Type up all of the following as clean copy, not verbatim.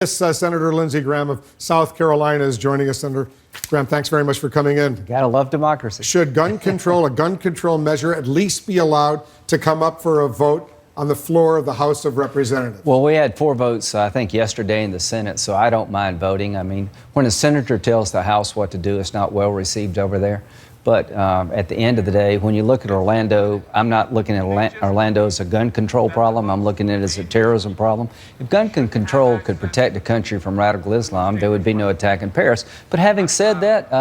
Yes, Senator Lindsey Graham of South Carolina is joining us. Senator Graham, thanks very much for coming in. Gotta love democracy. Should a gun control measure at least be allowed to come up for a vote on the floor of the House of Representatives? Well, we had 4 votes, I think, yesterday in the Senate, so I don't mind voting. I mean, when a senator tells the House what to do, it's not well received over there. But at the end of the day, when you look at Orlando, I'm not looking at Orlando as a gun control problem. I'm looking at it as a terrorism problem. If gun control could protect the country from radical Islam, there would be no attack in Paris. But having said that,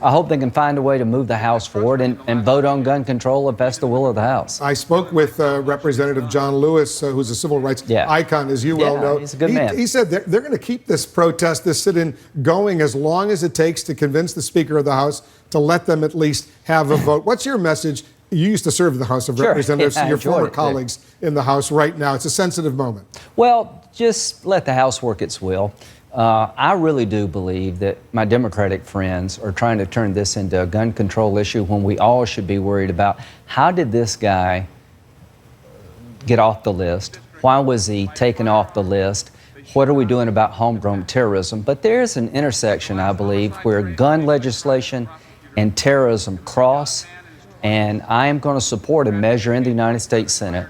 I hope they can find a way to move the House forward and vote on gun control if that's the will of the House. I spoke with Representative John Lewis, who's a civil rights icon, as you well know. He's a good man. He said they're going to keep this protest, this sit-in, going as long as it takes to convince the Speaker of the House to let them at least have a vote. What's your message? You used to serve in the House of Representatives, to your former colleagues in the House right now. It's a sensitive moment. Well, just let the House work its will. I really do believe that my Democratic friends are trying to turn this into a gun control issue when we all should be worried about how did this guy get off the list? Why was he taken off the list? What are we doing about homegrown terrorism? But there's an intersection, I believe, where gun legislation and terrorism cross, and I am going to support a measure in the United States Senate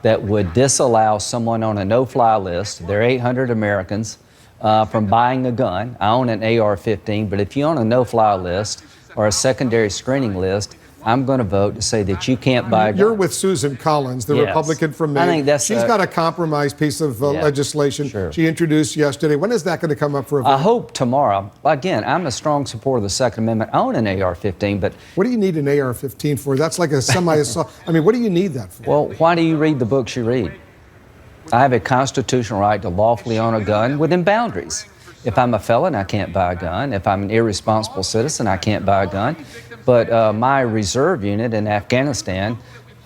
that would disallow someone on a no-fly list, there are 800 Americans, from buying a gun. I own an AR-15, but if you're on a no-fly list or a secondary screening list, I'm going to vote to say that you can't buy a gun. You're with Susan Collins, the Republican from Maine. I think that's She's got a compromise piece of legislation she introduced yesterday. When is that going to come up for a vote? I hope tomorrow. Again, I'm a strong supporter of the Second Amendment. I own an AR-15, but... What do you need an AR-15 for? That's like a semi-assault. I mean, what do you need that for? Well, why do you read the books you read? I have a constitutional right to lawfully own a gun within boundaries. If I'm a felon, I can't buy a gun. If I'm an irresponsible citizen, I can't buy a gun. But my reserve unit in Afghanistan,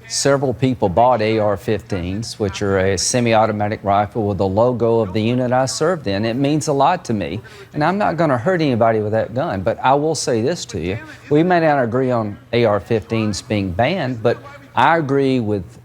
several people bought AR-15s, which are a semi-automatic rifle with the logo of the unit I served in. It means a lot to me, and I'm not going to hurt anybody with that gun. But I will say this to you. We may not agree on AR-15s being banned, but I agree with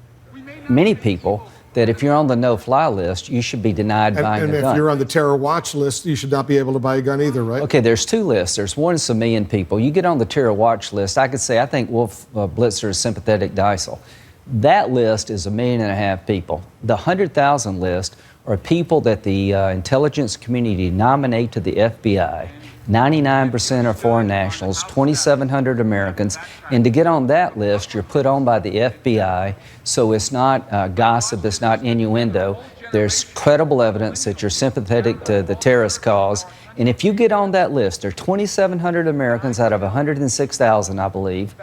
many people that if you're on the no-fly list, you should be denied buying a gun. And if you're on the terror watch list, you should not be able to buy a gun either, right? Okay, there's 2 lists. There's one that's 1 million people. You get on the terror watch list, I could say I think Wolf Blitzer is sympathetic to ISIL. That list is 1.5 million people. The 100,000 list are people that the intelligence community nominate to the FBI. 99% are foreign nationals, 2,700 Americans, and to get on that list, you're put on by the FBI, so it's not gossip, it's not innuendo. There's credible evidence that you're sympathetic to the terrorist cause, and if you get on that list, there are 2,700 Americans out of 106,000, I believe.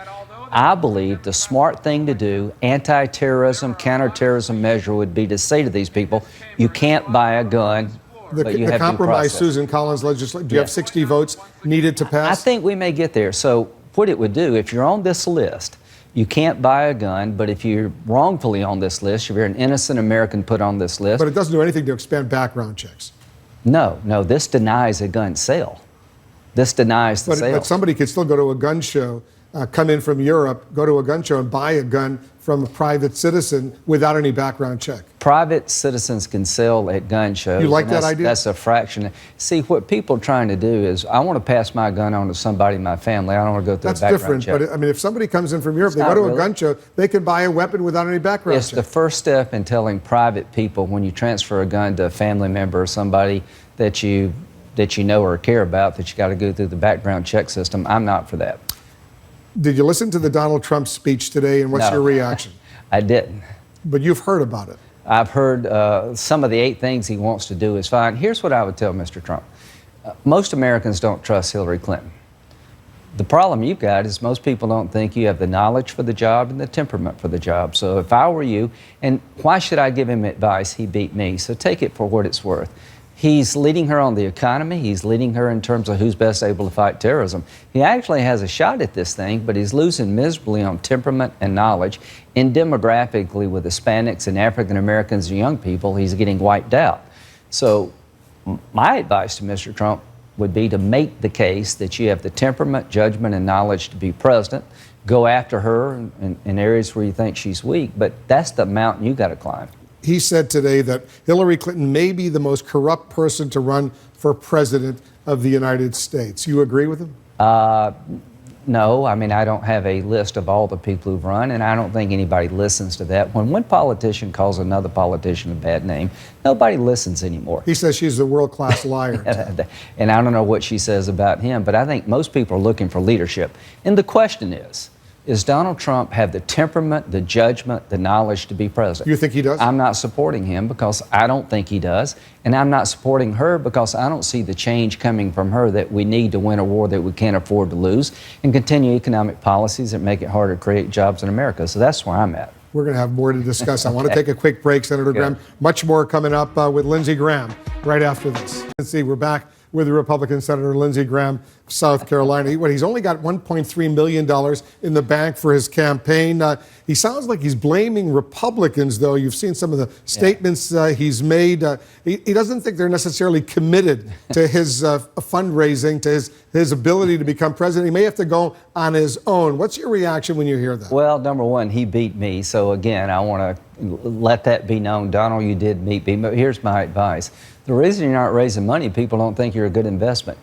I believe the smart thing to do, anti-terrorism, counterterrorism measure would be to say to these people, you can't buy a gun. The compromise Susan Collins legislation, do you have 60 votes needed to pass? I think we may get there. So what it would do, if you're on this list, you can't buy a gun, but if you're wrongfully on this list, if you're an innocent American put on this list. But it doesn't do anything to expand background checks. No, this denies a gun sale. This denies the sale. But somebody could still go to a gun show, come in from Europe, go to a gun show and buy a gun from a private citizen without any background check. Private citizens can sell at gun shows. You like that idea? That's a fraction. See, what people are trying to do is, I want to pass my gun on to somebody in my family. I don't want to go through a background check. But I mean, if somebody comes in from Europe, they go to a gun show, they can buy a weapon without any background check. It's the first step in telling private people when you transfer a gun to a family member or somebody that you know or care about, that you got to go through the background check system. I'm not for that. Did you listen to the Donald Trump speech today, and what's your reaction? I didn't. But you've heard about it. I've heard some of the 8 things he wants to do is fine. Here's what I would tell Mr. Trump. Most Americans don't trust Hillary Clinton. The problem you've got is most people don't think you have the knowledge for the job and the temperament for the job. So if I were you, and why should I give him advice? He beat me, so take it for what it's worth. He's leading her on the economy. He's leading her in terms of who's best able to fight terrorism. He actually has a shot at this thing, but he's losing miserably on temperament and knowledge. And demographically, with Hispanics and African Americans and young people, he's getting wiped out. So my advice to Mr. Trump would be to make the case that you have the temperament, judgment, and knowledge to be president. Go after her in areas where you think she's weak, but that's the mountain you got to climb. he said today that Hillary Clinton may be the most corrupt person to run for president of the United States. You agree with him? No, I mean, I don't have a list of all the people who've run, and I don't think anybody listens to that. When one politician calls another politician a bad name, nobody listens anymore. He says she's a world-class liar. And I don't know what she says about him, but I think most people are looking for leadership. And the question is Donald Trump have the temperament, the judgment, the knowledge to be president? You think he does? I'm not supporting him because I don't think he does. And I'm not supporting her because I don't see the change coming from her that we need to win a war that we can't afford to lose and continue economic policies that make it harder to create jobs in America. So that's where I'm at. We're going to have more to discuss. I want to take a quick break, Senator Graham. Much more coming up with Lindsey Graham right after this. Let's see, we're back with the Republican Senator Lindsey Graham, South Carolina. He's only got $1.3 million in the bank for his campaign. He sounds like he's blaming Republicans, though. You've seen some of the statements he's made. He doesn't think they're necessarily committed to his fundraising, to his ability to become president. He may have to go on his own. What's your reaction when you hear that? Well, number one, he beat me. So again, I want to let that be known. Donald, you did beat me. But here's my advice. The reason you're not raising money, people don't think you're a good investment.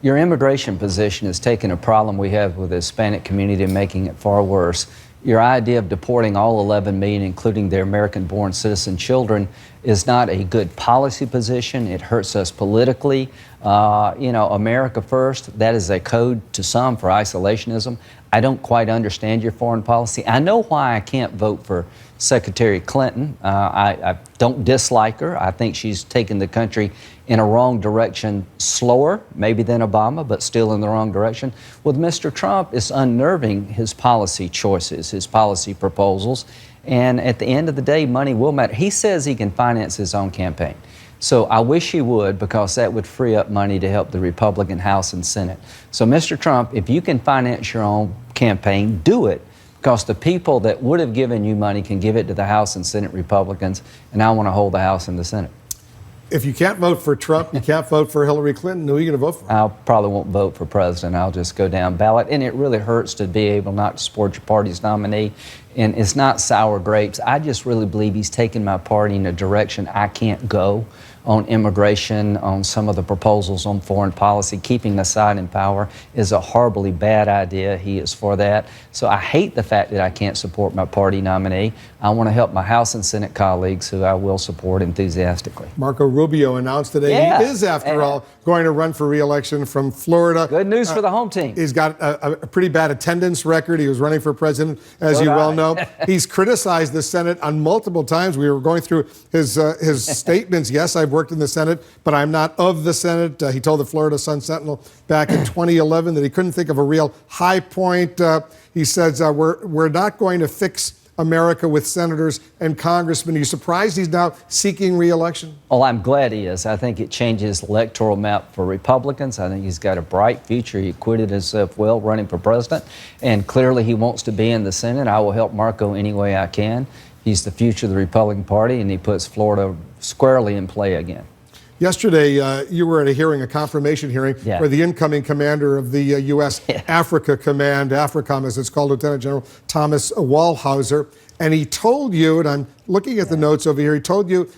Your immigration position is taking a problem we have with the Hispanic community and making it far worse. Your idea of deporting all 11 million, including their American-born citizen children, is not a good policy position. It hurts us politically. America first, that is a code to some for isolationism. I don't quite understand your foreign policy. I know why I can't vote for Secretary Clinton. I don't dislike her. I think she's taken the country in a wrong direction slower, maybe than Obama, but still in the wrong direction. With Mr. Trump, it's unnerving, his policy choices, his policy proposals. And at the end of the day, money will matter. He says he can finance his own campaign. So I wish he would, because that would free up money to help the Republican House and Senate. So Mr. Trump, if you can finance your own campaign, do it, because the people that would have given you money can give it to the House and Senate Republicans, and I want to hold the House and the Senate. If you can't vote for Trump, you can't vote for Hillary Clinton, who are you going to vote for? I probably won't vote for president. I'll just go down ballot. And it really hurts to be able not to support your party's nominee. And it's not sour grapes. I just really believe he's taking my party in a direction I can't go on immigration, on some of the proposals on foreign policy. Keeping the side in power is a horribly bad idea. He is for that. So I hate the fact that I can't support my party nominee. I want to help my House and Senate colleagues, who I will support enthusiastically. Marco Rubio announced today he is, after all, going to run for re-election from Florida. Good news for the home team. He's got a pretty bad attendance record. He was running for president, as you well know. He's criticized the Senate on multiple times. We were going through his statements. Yes, I've worked in the Senate, but I'm not of the Senate. He told the Florida Sun-Sentinel back in 2011 that he couldn't think of a real high point. He says, we're not going to fix America with senators and congressmen. Are you surprised he's now seeking re-election? Well, I'm glad he is. I think it changes the electoral map for Republicans. I think he's got a bright future. He acquitted himself well running for president, and clearly he wants to be in the Senate. I will help Marco any way I can. He's the future of the Republican Party, and he puts Florida squarely in play again. Yesterday, you were at a hearing, a confirmation hearing, where the incoming commander of the U.S. Africa Command, AFRICOM as it's called, Lieutenant General Thomas Wallhauser, and he told you, and I'm looking at the notes over here, he told you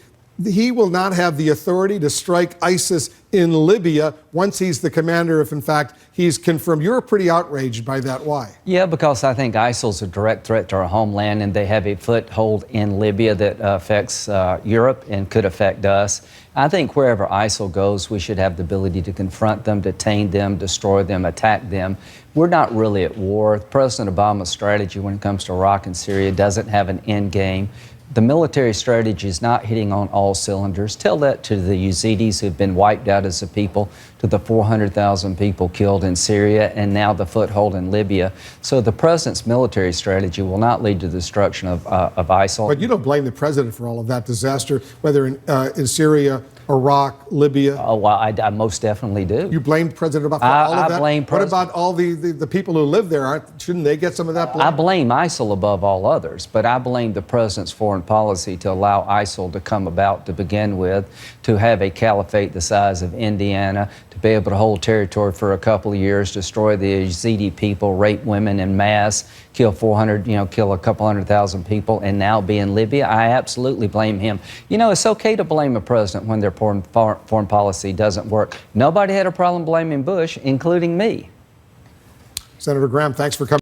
he will not have the authority to strike ISIS in Libya once he's the commander, if in fact he's confirmed. You're pretty outraged by that. Why? Yeah, because I think ISIL's a direct threat to our homeland, and they have a foothold in Libya that affects Europe and could affect us. I think wherever ISIL goes, we should have the ability to confront them, detain them, destroy them, attack them. We're not really at war. President Obama's strategy when it comes to Iraq and Syria doesn't have an end game. The military strategy is not hitting on all cylinders. Tell that to the Yazidis who've been wiped out as a people, to the 400,000 people killed in Syria, and now the foothold in Libya. So the president's military strategy will not lead to the destruction of ISIL. But you don't blame the president for all of that disaster, whether in Syria, Iraq, Libya. Oh, well, I most definitely do. You blame President Obama for all of that? I blame What about all the people who live there? Shouldn't they get some of that blame? I blame ISIL above all others, but I blame the president's foreign policy to allow ISIL to come about to begin with, to have a caliphate the size of Indiana, to be able to hold territory for a couple of years, destroy the Yazidi people, rape women en masse, kill 400, kill a couple 100,000 people, and now be in Libya. I absolutely blame him. It's okay to blame a president when their foreign policy doesn't work. Nobody had a problem blaming Bush, including me. Senator Graham, thanks for coming.